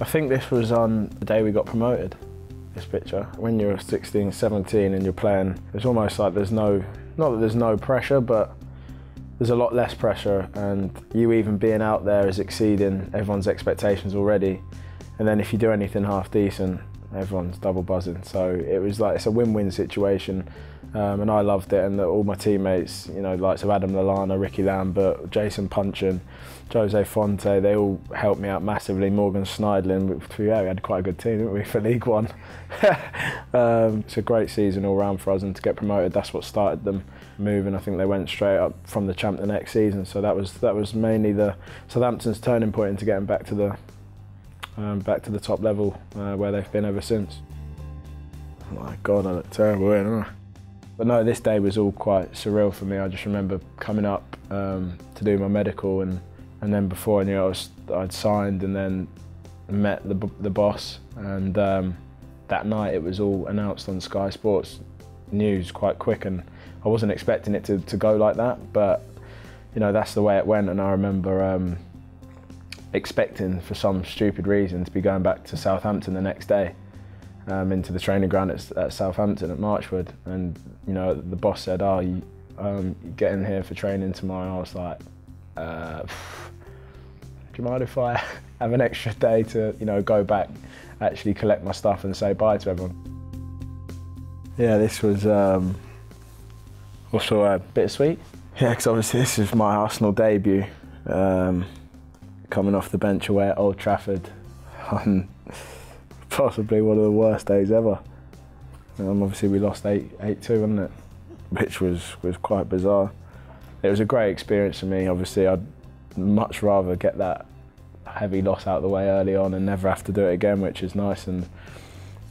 I think this was on the day we got promoted, this picture. When you're 16, 17 and you're playing, it's almost like there's no, not that there's no pressure, but there's a lot less pressure, and you even being out there is exceeding everyone's expectations already. And then if you do anything half decent, everyone's double buzzing. So it was like, it's a win-win situation. And I loved it, and all my teammates, you know, likes of Adam Lallana, Ricky Lambert, Jason Punchin, Jose Fonte, they all helped me out massively. Morgan Schneidlin, we had quite a good team, didn't we, for League One. It's a great season all round for us, and to get promoted, that's what started them moving. I think they went straight up from the champ the next season, so that was mainly the Southampton's turning point into getting back to the top level where they've been ever since. Oh my God, I look terrible, don't I? But no, this day was all quite surreal for me. I just remember coming up to do my medical, and then before I knew I'd signed, and then met the boss, and that night it was all announced on Sky Sports News quite quick, and I wasn't expecting it to go like that, but you know, that's the way it went. And I remember expecting, for some stupid reason, to be going back to Southampton the next day, into the training ground at Southampton at Marchwood, and you know, the boss said, "Oh, you get in here for training tomorrow." And I was like, "Do you mind if I have an extra day to, you know, go back, actually collect my stuff and say bye to everyone?" Yeah, this was also bittersweet. Yeah, because obviously this is my Arsenal debut, coming off the bench away at Old Trafford on possibly one of the worst days ever. Obviously we lost 8-2, wasn't it? Which was quite bizarre. It was a great experience for me. Obviously I'd much rather get that heavy loss out of the way early on and never have to do it again, which is nice, and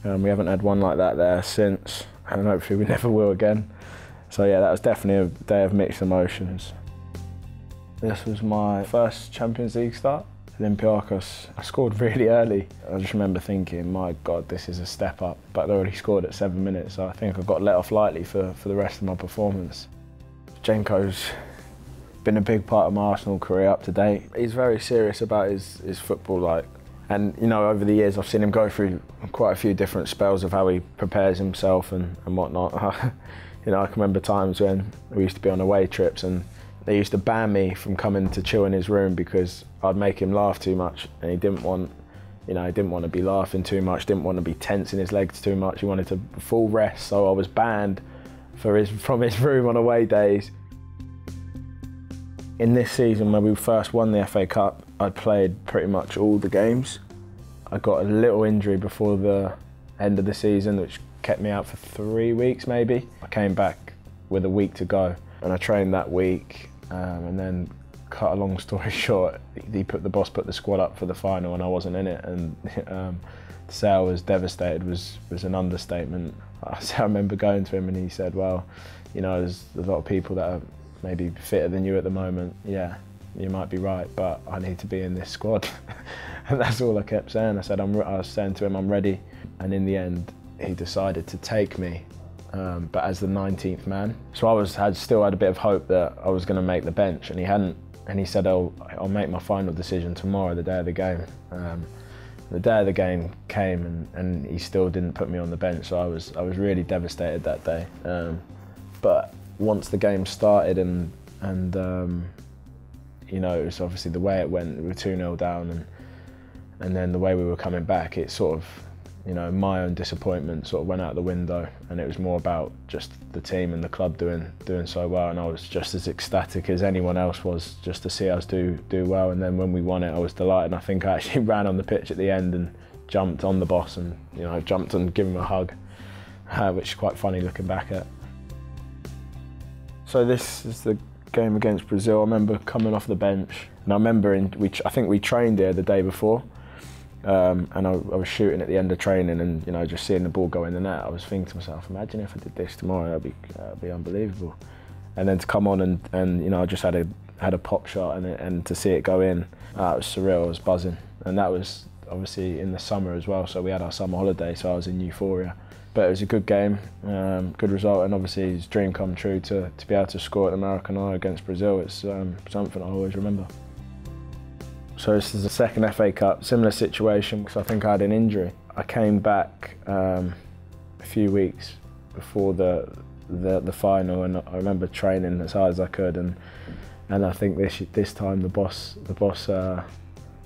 we haven't had one like that there since, and hopefully we never will again. So yeah, that was definitely a day of mixed emotions. This was my first Champions League start. Olympiacos, I scored really early. I just remember thinking, my God, this is a step up, but I already scored at 7 minutes, so I think I got let off lightly for the rest of my performance. Jenko's been a big part of my Arsenal career up to date. He's very serious about his football, and you know, over the years I've seen him go through quite a few different spells of how he prepares himself and whatnot. You know, I can remember times when we used to be on away trips and they used to ban me from coming to chill in his room because I'd make him laugh too much, and he didn't want, you know, he didn't want to be laughing too much, didn't want to be tensing his legs too much. He wanted to full rest, so I was banned from his room on away days. In this season, when we first won the FA Cup, I'd played pretty much all the games. I got a little injury before the end of the season, which kept me out for 3 weeks maybe. I came back with a week to go, and I trained that week. And then, cut a long story short, the boss put the squad up for the final and I wasn't in it, and to say I was devastated was an understatement. I remember going to him and he said, "Well, you know, there's a lot of people that are maybe fitter than you at the moment. Yeah, you might be right, but I need to be in this squad." And that's all I kept saying. I was saying to him, "I'm ready." And in the end, he decided to take me, but as the 19th man. So I still had a bit of hope that I was going to make the bench, and he hadn't. And he said, I'll make my final decision tomorrow, the day of the game. The day of the game came, and he still didn't put me on the bench, so I was really devastated that day. But once the game started, and you know, it was obviously the way it went. We were 2-0 down, and then the way we were coming back, it sort of, you know, my own disappointment sort of went out the window, and it was more about just the team and the club doing so well, and I was just as ecstatic as anyone else was just to see us do well. And then when we won it, I was delighted. And I think I actually ran on the pitch at the end and jumped on the boss, and you know, jumped and gave him a hug, which is quite funny looking back at. So this is the game against Brazil. I remember coming off the bench, and I remember I think we trained here the day before. And I was shooting at the end of training, and you know, just seeing the ball go in the net, I was thinking to myself, imagine if I did this tomorrow, that'd be unbelievable. And then to come on and you know, I just had a pop shot, and to see it go in, it was surreal. I was buzzing, and that was obviously in the summer as well, so we had our summer holiday, so I was in euphoria. But it was a good game, good result, and obviously his dream come true to be able to score at the Maracana against Brazil. It's something I always remember. So this is the second FA Cup, similar situation because I think I had an injury. I came back a few weeks before the final, and I remember training as hard as I could, and I think this time the boss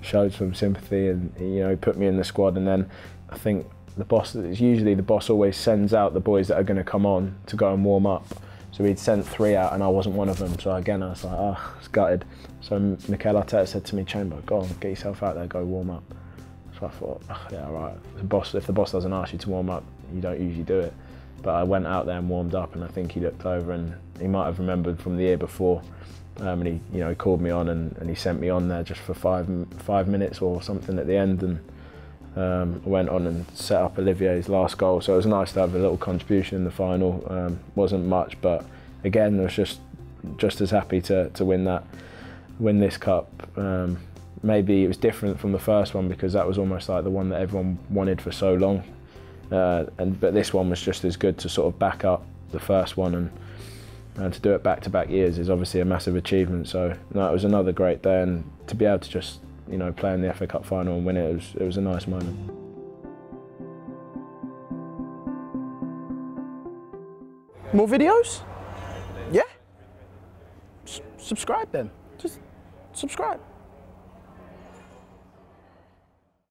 showed some sympathy, and he put me in the squad. And then I think usually the boss always sends out the boys that are going to come on to go and warm up. So he'd sent 3 out and I wasn't one of them. So again, I was like, I was gutted. So Mikel Arteta said to me, Chamber, go on, get yourself out there, go warm up. So I thought, yeah, all right. If the boss doesn't ask you to warm up, you don't usually do it. But I went out there and warmed up, and I think he looked over and he might have remembered from the year before. And he called me on and he sent me on there just for 5 minutes or something at the end. And I went on and set up Olivier's last goal, so it was nice to have a little contribution in the final. Wasn't much, but again, I was just as happy to win this cup. Maybe it was different from the first one because that was almost like the one that everyone wanted for so long. But this one was just as good to sort of back up the first one, and to do it back-to-back years is obviously a massive achievement. So no, it was another great day, and to be able to just play in the FA Cup final and win it, it was a nice moment. More videos? Yeah? Subscribe then. Just subscribe.